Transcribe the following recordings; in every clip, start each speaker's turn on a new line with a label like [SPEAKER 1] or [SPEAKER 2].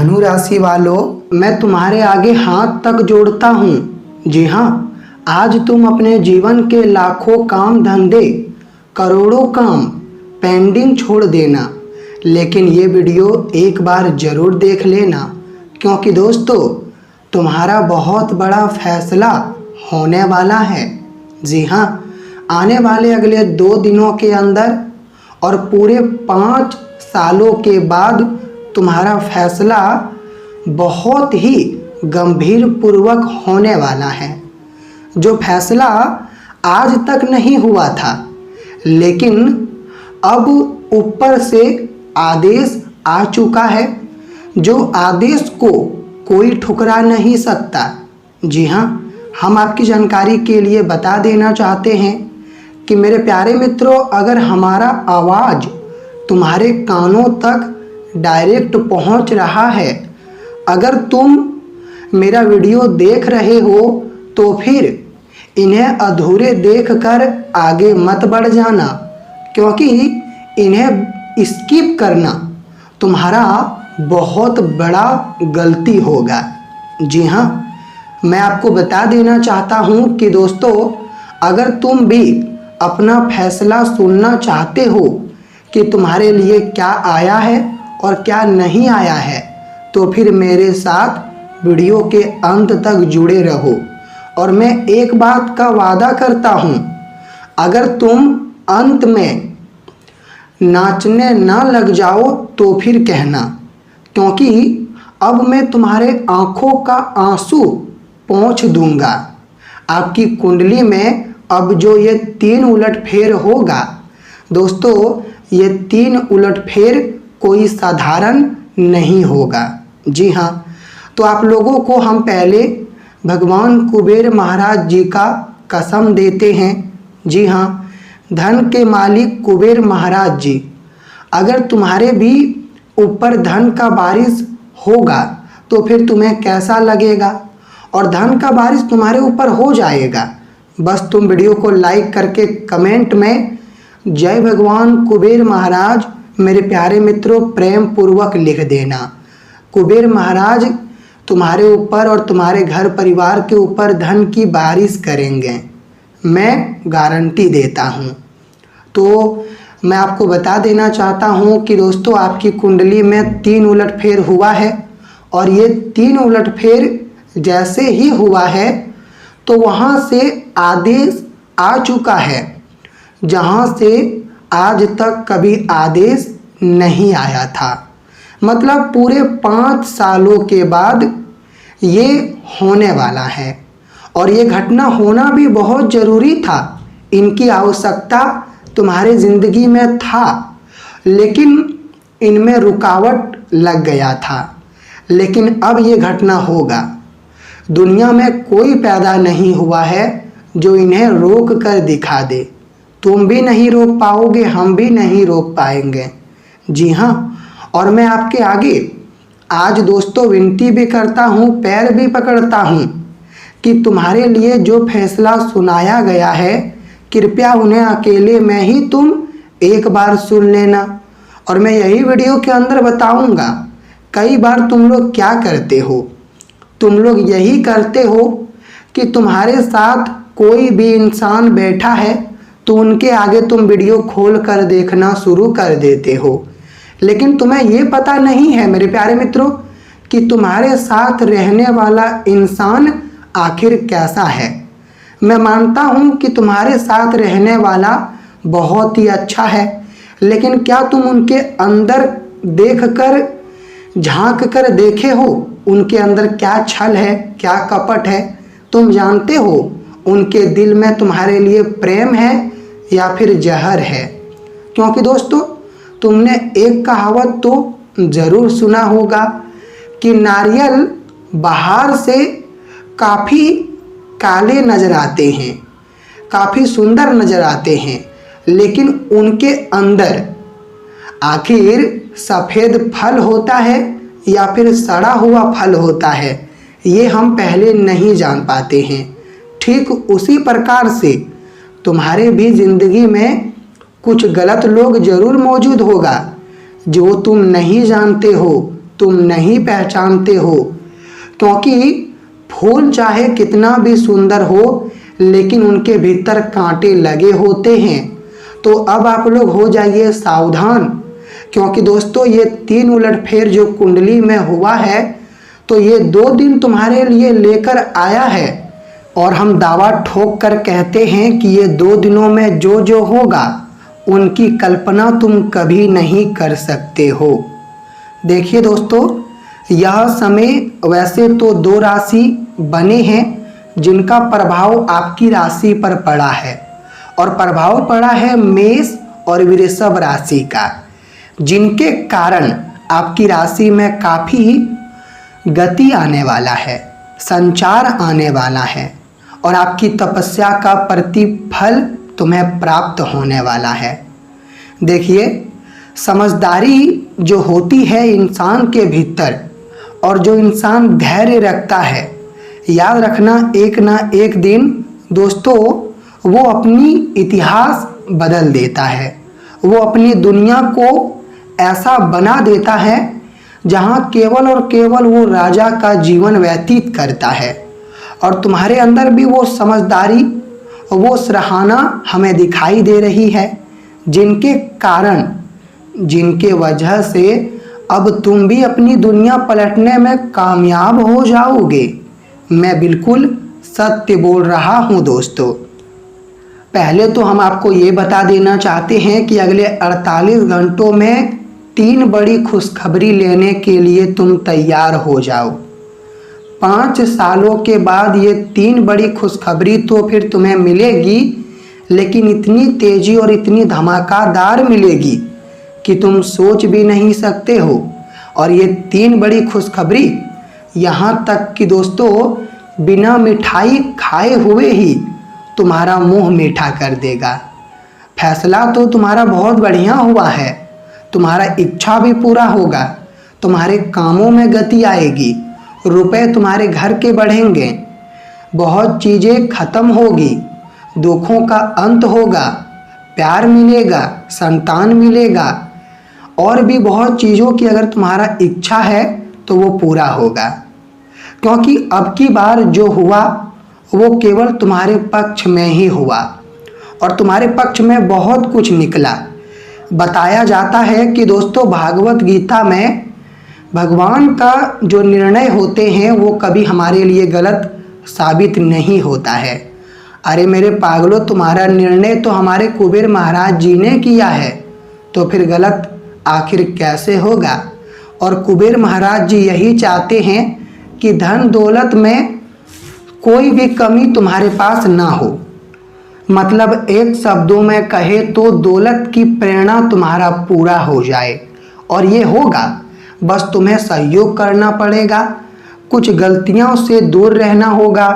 [SPEAKER 1] धनु राशि वालों, मैं तुम्हारे आगे हाथ तक जोड़ता हूँ। जी हाँ, आज तुम अपने जीवन के लाखों काम धंधे, करोड़ों काम पेंडिंग छोड़ देना, लेकिन ये वीडियो एक बार ज़रूर देख लेना, क्योंकि दोस्तों तुम्हारा बहुत बड़ा फैसला होने वाला है। जी हाँ, आने वाले अगले 2 दिनों के अंदर और पूरे 5 सालों के बाद तुम्हारा फैसला बहुत ही गंभीर पूर्वक होने वाला है। जो फैसला आज तक नहीं हुआ था, लेकिन अब ऊपर से आदेश आ चुका है, जो आदेश को कोई ठुकरा नहीं सकता। जी हाँ, हम आपकी जानकारी के लिए बता देना चाहते हैं कि मेरे प्यारे मित्रों, अगर हमारा आवाज़ तुम्हारे कानों तक डायरेक्ट पहुंच रहा है, अगर तुम मेरा वीडियो देख रहे हो, तो फिर इन्हें अधूरे देखकर आगे मत बढ़ जाना, क्योंकि इन्हें स्किप करना तुम्हारा बहुत बड़ा गलती होगा। जी हाँ, मैं आपको बता देना चाहता हूँ कि दोस्तों, अगर तुम भी अपना फैसला सुनना चाहते हो कि तुम्हारे लिए क्या आया है और क्या नहीं आया है, तो फिर मेरे साथ वीडियो के अंत तक जुड़े रहो। और मैं एक बात का वादा करता हूँ, अगर तुम अंत में नाचने ना लग जाओ तो फिर कहना, क्योंकि अब मैं तुम्हारे आँखों का आंसू पोंछ दूंगा। आपकी कुंडली में अब जो ये 3 उलटफेर होगा दोस्तों, ये 3 उलटफेर कोई साधारण नहीं होगा। जी हाँ, तो आप लोगों को हम पहले भगवान कुबेर महाराज जी का कसम देते हैं। जी हाँ, धन के मालिक कुबेर महाराज जी, अगर तुम्हारे भी ऊपर धन का बारिश होगा तो फिर तुम्हें कैसा लगेगा, और धन का बारिश तुम्हारे ऊपर हो जाएगा। बस तुम वीडियो को लाइक करके कमेंट में जय भगवान कुबेर महाराज मेरे प्यारे मित्रों प्रेम पूर्वक लिख देना। कुबेर महाराज तुम्हारे ऊपर और तुम्हारे घर परिवार के ऊपर धन की बारिश करेंगे, मैं गारंटी देता हूँ। तो मैं आपको बता देना चाहता हूँ कि दोस्तों, आपकी कुंडली में 3 उलटफेर हुआ है, और ये 3 उलटफेर जैसे ही हुआ है तो वहाँ से आदेश आ चुका है, जहाँ से आज तक कभी आदेश नहीं आया था। मतलब पूरे 5 सालों के बाद ये होने वाला है, और ये घटना होना भी बहुत ज़रूरी था। इनकी आवश्यकता तुम्हारे ज़िंदगी में था, लेकिन इनमें रुकावट लग गया था। लेकिन अब ये घटना होगा। दुनिया में कोई पैदा नहीं हुआ है जो इन्हें रोक कर दिखा दे। तुम भी नहीं रोक पाओगे, हम भी नहीं रोक पाएंगे। जी हाँ, और मैं आपके आगे आज दोस्तों विनती भी करता हूँ, पैर भी पकड़ता हूँ कि तुम्हारे लिए जो फैसला सुनाया गया है, कृपया उन्हें अकेले में ही तुम एक बार सुन लेना। और मैं यही वीडियो के अंदर बताऊँगा। कई बार तुम लोग क्या करते हो, तुम लोग यही करते हो कि तुम्हारे साथ कोई भी इंसान बैठा है तो उनके आगे तुम वीडियो खोल कर देखना शुरू कर देते हो, लेकिन तुम्हें ये पता नहीं है मेरे प्यारे मित्रों कि तुम्हारे साथ रहने वाला इंसान आखिर कैसा है। मैं मानता हूँ कि तुम्हारे साथ रहने वाला बहुत ही अच्छा है, लेकिन क्या तुम उनके अंदर देखकर झांक कर देखे हो उनके अंदर क्या छल है, क्या कपट है? तुम जानते हो उनके दिल में तुम्हारे लिए प्रेम है या फिर जहर है? क्योंकि दोस्तों, तुमने एक कहावत तो ज़रूर सुना होगा कि नारियल बाहर से काफ़ी काले नज़र आते हैं, काफ़ी सुंदर नज़र आते हैं, लेकिन उनके अंदर आखिर सफ़ेद फल होता है या फिर सड़ा हुआ फल होता है, ये हम पहले नहीं जान पाते हैं। ठीक उसी प्रकार से तुम्हारे भी ज़िंदगी में कुछ गलत लोग ज़रूर मौजूद होगा जो तुम नहीं जानते हो, तुम नहीं पहचानते हो, क्योंकि फूल चाहे कितना भी सुंदर हो लेकिन उनके भीतर कांटे लगे होते हैं। तो अब आप लोग हो जाइए सावधान, क्योंकि दोस्तों ये 3 उलटफेर जो कुंडली में हुआ है तो ये 2 दिन तुम्हारे लिए लेकर आया है। और हम दावा ठोक कर कहते हैं कि ये 2 दिनों में जो जो होगा उनकी कल्पना तुम कभी नहीं कर सकते हो। देखिए दोस्तों, यह समय वैसे तो 2 राशि बने हैं जिनका प्रभाव आपकी राशि पर पड़ा है, और प्रभाव पड़ा है मेष और वृषभ राशि का, जिनके कारण आपकी राशि में काफ़ी गति आने वाला है, संचार आने वाला है और आपकी तपस्या का प्रतिफल तुम्हें प्राप्त होने वाला है। देखिए, समझदारी जो होती है इंसान के भीतर, और जो इंसान धैर्य रखता है, याद रखना एक ना एक दिन दोस्तों वो अपनी इतिहास बदल देता है, वो अपनी दुनिया को ऐसा बना देता है जहाँ केवल और केवल वो राजा का जीवन व्यतीत करता है। और तुम्हारे अंदर भी वो समझदारी, वो सराहना हमें दिखाई दे रही है, जिनके कारण, जिनके वजह से अब तुम भी अपनी दुनिया पलटने में कामयाब हो जाओगे। मैं बिल्कुल सत्य बोल रहा हूँ दोस्तों। पहले तो हम आपको ये बता देना चाहते हैं कि अगले 48 घंटों में 3 बड़ी खुशखबरी लेने के लिए तुम तैयार हो जाओ। 5 सालों के बाद ये 3 बड़ी खुशखबरी तो फिर तुम्हें मिलेगी, लेकिन इतनी तेजी और इतनी धमाकेदार मिलेगी कि तुम सोच भी नहीं सकते हो। और ये 3 बड़ी खुशखबरी यहाँ तक कि दोस्तों बिना मिठाई खाए हुए ही तुम्हारा मुंह मीठा कर देगा। फैसला तो तुम्हारा बहुत बढ़िया हुआ है, तुम्हारा इच्छा भी पूरा होगा, तुम्हारे कामों में गति आएगी, रुपए तुम्हारे घर के बढ़ेंगे, बहुत चीज़ें खत्म होगी, दुखों का अंत होगा, प्यार मिलेगा, संतान मिलेगा, और भी बहुत चीज़ों की अगर तुम्हारा इच्छा है तो वो पूरा होगा। क्योंकि अब की बार जो हुआ वो केवल तुम्हारे पक्ष में ही हुआ, और तुम्हारे पक्ष में बहुत कुछ निकला। बताया जाता है कि दोस्तों भागवत गीता में भगवान का जो निर्णय होते हैं वो कभी हमारे लिए गलत साबित नहीं होता है। अरे मेरे पागलों, तुम्हारा निर्णय तो हमारे कुबेर महाराज जी ने किया है, तो फिर गलत आखिर कैसे होगा। और कुबेर महाराज जी यही चाहते हैं कि धन दौलत में कोई भी कमी तुम्हारे पास ना हो। मतलब एक शब्दों में कहे तो दौलत की प्रेरणा तुम्हारा पूरा हो जाए, और ये होगा, बस तुम्हें सहयोग करना पड़ेगा, कुछ गलतियों से दूर रहना होगा।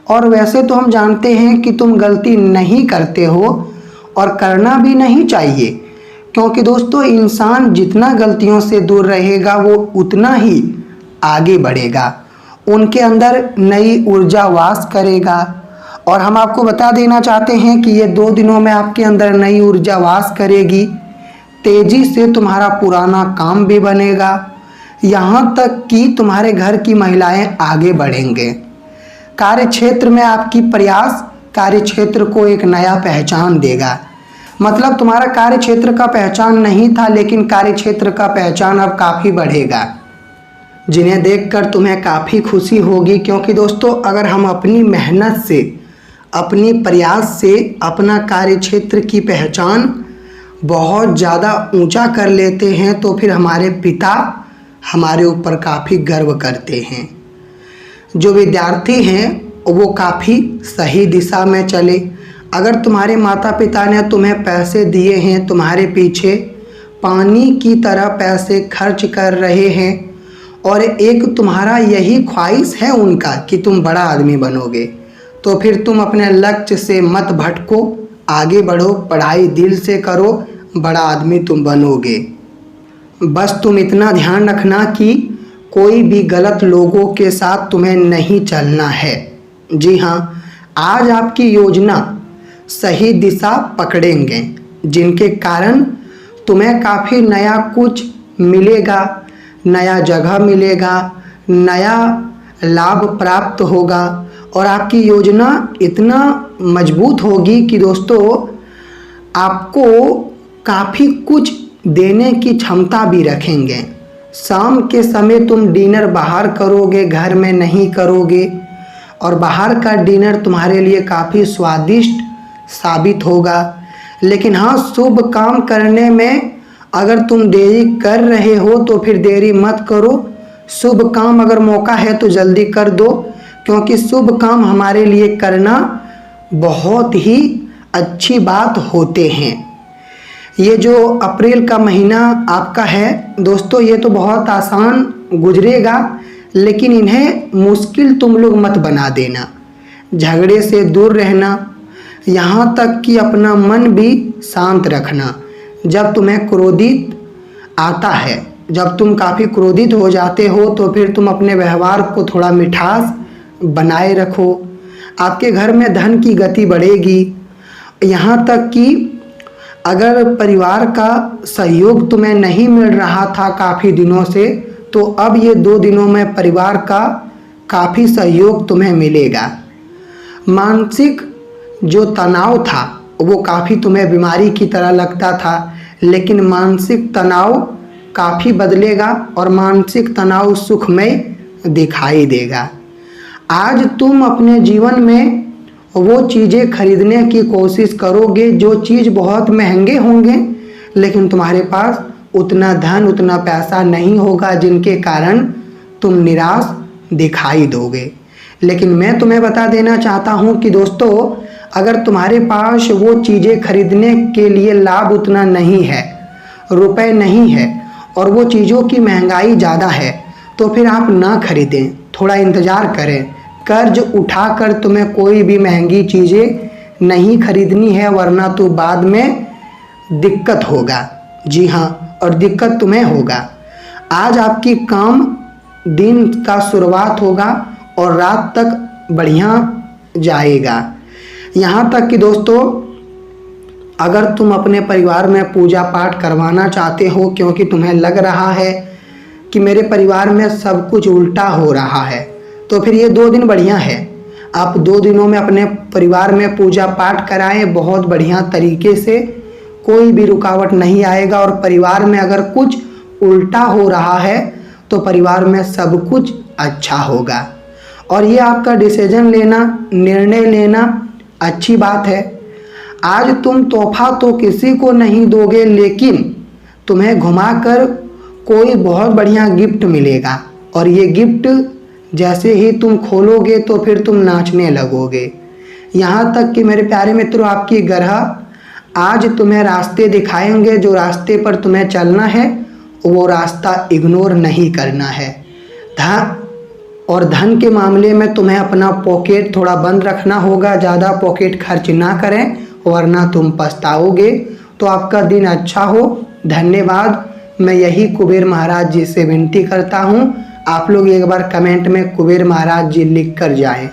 [SPEAKER 1] और वैसे तो हम जानते हैं कि तुम गलती नहीं करते हो और करना भी नहीं चाहिए, क्योंकि दोस्तों इंसान जितना गलतियों से दूर रहेगा वो उतना ही आगे बढ़ेगा, उनके अंदर नई ऊर्जा वास करेगा। और हम आपको बता देना चाहते हैं कि ये 2 दिनों में आपके अंदर नई ऊर्जा वास करेगी, तेजी से तुम्हारा पुराना काम भी बनेगा, यहाँ तक कि तुम्हारे घर की महिलाएं आगे बढ़ेंगे। कार्य क्षेत्र में आपकी प्रयास कार्य क्षेत्र को एक नया पहचान देगा। मतलब तुम्हारा कार्य क्षेत्र का पहचान नहीं था, लेकिन कार्य क्षेत्र का पहचान अब काफ़ी बढ़ेगा, जिन्हें देखकर तुम्हें काफ़ी खुशी होगी। क्योंकि दोस्तों अगर हम अपनी मेहनत से, अपनी प्रयास से अपना कार्य क्षेत्र की पहचान बहुत ज़्यादा ऊंचा कर लेते हैं तो फिर हमारे पिता हमारे ऊपर काफ़ी गर्व करते हैं। जो विद्यार्थी हैं वो काफ़ी सही दिशा में चले। अगर तुम्हारे माता पिता ने तुम्हें पैसे दिए हैं, तुम्हारे पीछे पानी की तरह पैसे खर्च कर रहे हैं, और एक तुम्हारा यही ख्वाहिश है उनका कि तुम बड़ा आदमी बनोगे, तो फिर तुम अपने लक्ष्य से मत भटको, आगे बढ़ो, पढ़ाई दिल से करो, बड़ा आदमी तुम बनोगे। बस तुम इतना ध्यान रखना कि कोई भी गलत लोगों के साथ तुम्हें नहीं चलना है। जी हाँ, आज आपकी योजना सही दिशा पकड़ेंगे, जिनके कारण तुम्हें काफ़ी नया कुछ मिलेगा, नया जगह मिलेगा, नया लाभ प्राप्त होगा और आपकी योजना इतना मजबूत होगी कि दोस्तों आपको काफ़ी कुछ देने की क्षमता भी रखेंगे। शाम के समय तुम डिनर बाहर करोगे, घर में नहीं करोगे और बाहर का डिनर तुम्हारे लिए काफ़ी स्वादिष्ट साबित होगा। लेकिन हाँ, शुभ काम करने में अगर तुम देरी कर रहे हो तो फिर देरी मत करो। शुभ काम अगर मौका है तो जल्दी कर दो, क्योंकि शुभ काम हमारे लिए करना बहुत ही अच्छी बात होते हैं। ये जो अप्रैल का महीना आपका है दोस्तों, ये तो बहुत आसान गुजरेगा, लेकिन इन्हें मुश्किल तुम लोग मत बना देना। झगड़े से दूर रहना, यहाँ तक कि अपना मन भी शांत रखना। जब तुम्हें क्रोधित आता है, जब तुम काफ़ी क्रोधित हो जाते हो तो फिर तुम अपने व्यवहार को थोड़ा मिठास बनाए रखो। आपके घर में धन की गति बढ़ेगी। यहाँ तक कि अगर परिवार का सहयोग तुम्हें नहीं मिल रहा था काफ़ी दिनों से, तो अब ये 2 दिनों में परिवार का काफ़ी सहयोग तुम्हें मिलेगा। मानसिक जो तनाव था वो काफ़ी तुम्हें बीमारी की तरह लगता था, लेकिन मानसिक तनाव काफ़ी बदलेगा और मानसिक तनाव सुखमय दिखाई देगा। आज तुम अपने जीवन में वो चीज़ें खरीदने की कोशिश करोगे जो चीज़ बहुत महंगे होंगे, लेकिन तुम्हारे पास उतना धन, उतना पैसा नहीं होगा, जिनके कारण तुम निराश दिखाई दोगे। लेकिन मैं तुम्हें बता देना चाहता हूँ कि दोस्तों, अगर तुम्हारे पास वो चीज़ें खरीदने के लिए लाभ उतना नहीं है, रुपए नहीं है और वो चीज़ों की महंगाई ज़्यादा है, तो फिर आप ना खरीदें, थोड़ा इंतज़ार करें। कर्ज उठाकर तुम्हें कोई भी महंगी चीज़ें नहीं खरीदनी है, वरना तो बाद में दिक्कत होगा। जी हाँ, और दिक्कत तुम्हें होगा। आज आपकी काम दिन का शुरुआत होगा और रात तक बढ़िया जाएगा। यहाँ तक कि दोस्तों, अगर तुम अपने परिवार में पूजा पाठ करवाना चाहते हो, क्योंकि तुम्हें लग रहा है कि मेरे परिवार में सब कुछ उल्टा हो रहा है, तो फिर ये 2 दिन बढ़िया है। आप 2 दिनों में अपने परिवार में पूजा पाठ कराएं बहुत बढ़िया तरीके से, कोई भी रुकावट नहीं आएगा। और परिवार में अगर कुछ उल्टा हो रहा है तो परिवार में सब कुछ अच्छा होगा। और ये आपका डिसीजन लेना, निर्णय लेना अच्छी बात है। आज तुम तोहफा तो किसी को नहीं दोगे, लेकिन तुम्हें घुमाकर कोई बहुत बढ़िया गिफ्ट मिलेगा और ये गिफ्ट जैसे ही तुम खोलोगे तो फिर तुम नाचने लगोगे। यहाँ तक कि मेरे प्यारे मित्रों, आपकी ग्रह आज तुम्हें रास्ते दिखाएंगे। जो रास्ते पर तुम्हें चलना है वो रास्ता इग्नोर नहीं करना है। धन के मामले में तुम्हें अपना पॉकेट थोड़ा बंद रखना होगा, ज़्यादा पॉकेट खर्च ना करें वरना तुम पछताओगे। तो आपका दिन अच्छा हो। धन्यवाद। मैं यही कुबेर महाराज जी से विनती करता हूँ, आप लोग एक बार कमेंट में कुबेर महाराज जी लिख कर जाएं।